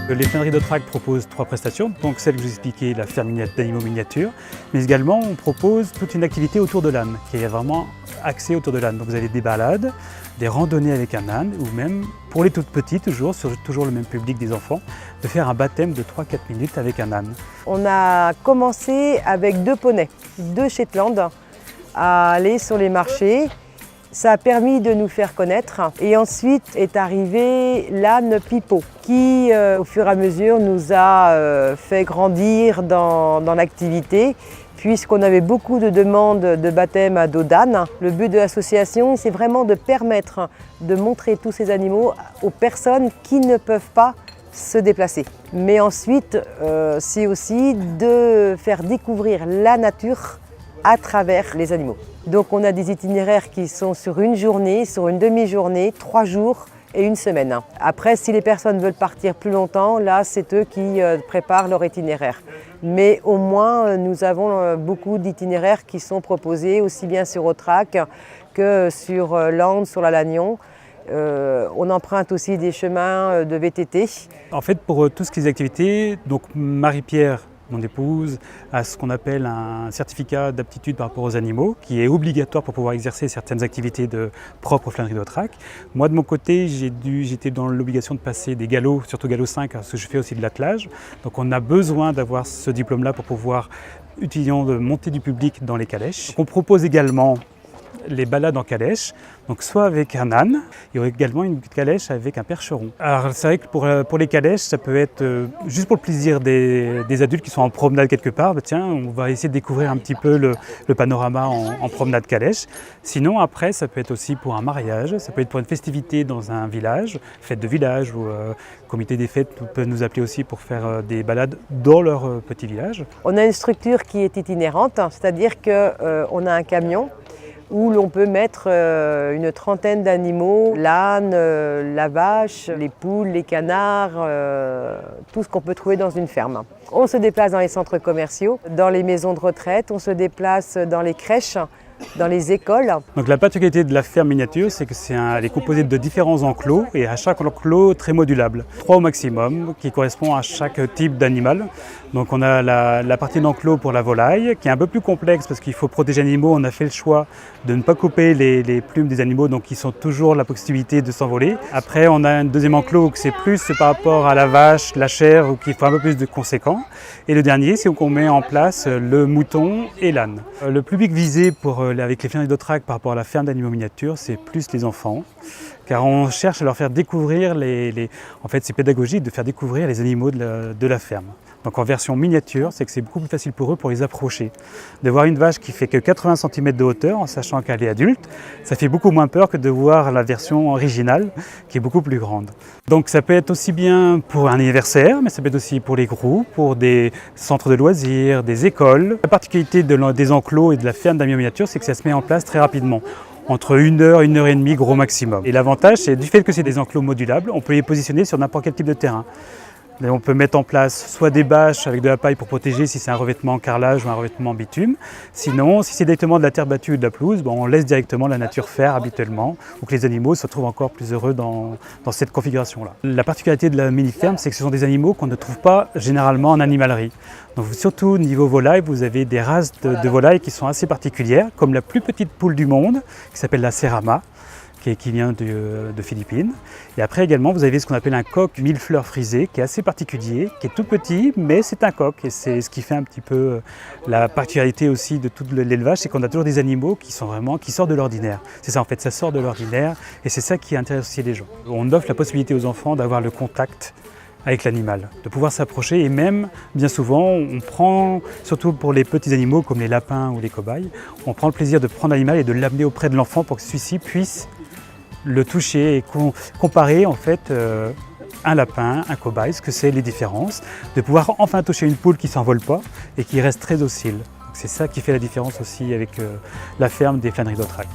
Les flâneries d'Autrac proposent 3 prestations, donc celle que je vous expliquais, la ferme d'animaux miniatures, mais également on propose toute une activité autour de l'âne, qui est vraiment axée autour de l'âne. Donc vous avez des balades, des randonnées avec un âne, ou même pour les toutes petites, toujours le même public des enfants, de faire un baptême de 3-4 minutes avec un âne. On a commencé avec 2 poneys, 2 Shetland, à aller sur les marchés. Ça a permis de nous faire connaître et ensuite est arrivé l'âne Pipo qui, au fur et à mesure, nous a fait grandir dans l'activité puisqu'on avait beaucoup de demandes de baptême à dos d'âne. Le but de l'association, c'est vraiment de permettre de montrer tous ces animaux aux personnes qui ne peuvent pas se déplacer. Mais ensuite, c'est aussi de faire découvrir la nature à travers les animaux. Donc on a des itinéraires qui sont sur une journée, sur une demi-journée, 3 jours et une semaine. Après, si les personnes veulent partir plus longtemps, là c'est eux qui préparent leur itinéraire. Mais au moins, nous avons beaucoup d'itinéraires qui sont proposés aussi bien sur Autrac que sur Landes, sur la Lannion. On emprunte aussi des chemins de VTT. En fait, pour tout ce qui est des activités, donc Marie-Pierre, mon épouse, a ce qu'on appelle un certificat d'aptitude par rapport aux animaux, qui est obligatoire pour pouvoir exercer certaines activités propres aux flâneries d'Autrac. Moi, de mon côté, j'étais dans l'obligation de passer des galops, surtout galop 5, parce que je fais aussi de l'attelage. Donc on a besoin d'avoir ce diplôme-là pour pouvoir, utilisant de monter du public dans les calèches. Donc, on propose également les balades en calèche, donc soit avec un âne, il y aurait également une calèche avec un percheron. Alors c'est vrai que pour les calèches, ça peut être juste pour le plaisir des adultes qui sont en promenade quelque part, tiens, on va essayer de découvrir un petit peu le panorama en promenade calèche. Sinon après, ça peut être aussi pour un mariage, ça peut être pour une festivité dans un village, fête de village ou comité des fêtes peut nous appeler aussi pour faire des balades dans leur petit village. On a une structure qui est itinérante, c'est-à-dire qu'on a un camion où l'on peut mettre une trentaine d'animaux, l'âne, la vache, les poules, les canards, tout ce qu'on peut trouver dans une ferme. On se déplace dans les centres commerciaux, dans les maisons de retraite, on se déplace dans les crèches, dans les écoles. Donc la particularité de la ferme miniature, c'est qu'elle est composée de différents enclos et à chaque enclos très modulable. 3 au maximum, qui correspond à chaque type d'animal. Donc on a la partie d'enclos pour la volaille, qui est un peu plus complexe parce qu'il faut protéger les animaux. On a fait le choix de ne pas couper les plumes des animaux, donc ils ont toujours la possibilité de s'envoler. Après on a un deuxième enclos où c'est plus par rapport à la vache, la chèvre, où il faut un peu plus de conséquents. Et le dernier, c'est où on met en place le mouton et l'âne. Le public visé avec les flâneries d'Autrac par rapport à la ferme d'animaux miniatures, c'est plus les enfants, car on cherche à leur faire découvrir, en fait c'est pédagogique de faire découvrir les animaux de la ferme. Donc en version miniature, c'est que c'est beaucoup plus facile pour eux pour les approcher. De voir une vache qui fait que 80 cm de hauteur, en sachant qu'elle est adulte, ça fait beaucoup moins peur que de voir la version originale, qui est beaucoup plus grande. Donc ça peut être aussi bien pour un anniversaire, mais ça peut être aussi pour les groupes, pour des centres de loisirs, des écoles. La particularité des enclos et de la ferme d'animaux miniatures, c'est que ça se met en place très rapidement. Entre 1 heure, 1 heure et demie, gros maximum. Et l'avantage, c'est du fait que c'est des enclos modulables, on peut les positionner sur n'importe quel type de terrain. Et on peut mettre en place soit des bâches avec de la paille pour protéger si c'est un revêtement en carrelage ou un revêtement en bitume. Sinon, si c'est directement de la terre battue ou de la pelouse, on laisse directement la nature faire habituellement ou que les animaux se trouvent encore plus heureux dans cette configuration-là. La particularité de la mini-ferme, c'est que ce sont des animaux qu'on ne trouve pas généralement en animalerie. Donc surtout au niveau volaille, vous avez des races de volailles qui sont assez particulières, comme la plus petite poule du monde, qui s'appelle la Serama, qui vient de Philippines. Et après également, vous avez ce qu'on appelle un coq millefleur frisé, qui est assez particulier, qui est tout petit, mais c'est un coq. Et c'est ce qui fait un petit peu la particularité aussi de tout l'élevage, c'est qu'on a toujours des animaux qui sortent de l'ordinaire. C'est ça en fait, ça sort de l'ordinaire et c'est ça qui intéresse aussi les gens. On offre la possibilité aux enfants d'avoir le contact avec l'animal, de pouvoir s'approcher et même, bien souvent, on prend, surtout pour les petits animaux comme les lapins ou les cobayes, on prend le plaisir de prendre l'animal et de l'amener auprès de l'enfant pour que celui-ci puisse le toucher et comparer en fait un lapin, un cobaye, ce que c'est les différences, de pouvoir enfin toucher une poule qui ne s'envole pas et qui reste très docile. C'est ça qui fait la différence aussi avec la ferme des flâneries d'Autrac.